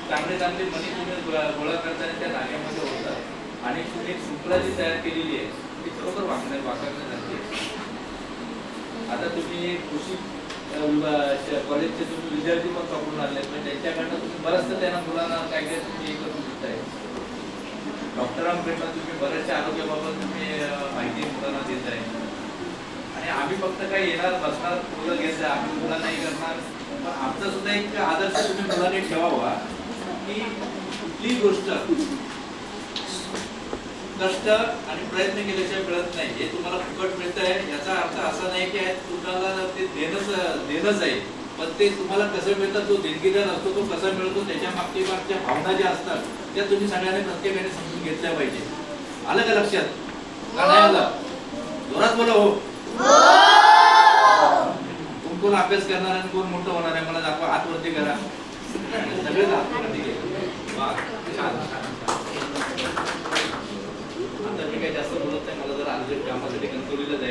चांगले चांगले मनी तुम्ही गोळा करताना त्या धाग्यामध्ये होतात आणि तुम्ही शृंखला जी तयार केलेली आहे ती खरोखर वापरण्यासारखी आहे. आता तुम्ही कृषी कॉलेजचे तुम्ही विद्यार्थी पण पकडून आणले पण त्यांच्याकडनं तुम्ही बरंचसं त्यांना मुलांना काय काय तुम्ही हे करून देताय. डॉक्टरांकडनं तुम्ही बऱ्याचशा आरोग्याबाबत तुम्ही माहिती मुलांना देत आहे आणि आम्ही फक्त काही येणार बसणार मुलं घेत जा आम्ही मुलांना हे करणार. पण आमचा सुद्धा एक आदर्श तुम्ही मुलांनी ठेवावा की कुठलीही गोष्ट कष्ट आणि प्रयत्न केल्याशिवाय मिळत नाही. हे तुम्हाला फुकट मिळत आहे याचा अर्थ असा नाही की तुम्हाला ते देणंच आहे पण ते तुम्हाला कसं मिळतं तो देणगीदार असतो तो कसा मिळतो त्याच्या मागच्या भावना ज्या असतात त्या तुम्ही सगळ्यांनी प्रत्येकाने समजून घेतल्या पाहिजे. आलं का लक्षात? का नाही आलं? जोरात बोला हो. कोण अभ्यास करणार आणि कोण मोठं होणार आहे मला दाखवा. हात वरती करा सगळे आता मी काही जास्त बोलत नाही. मला जर अर्जंट कामासाठी कणकवलीला जायचं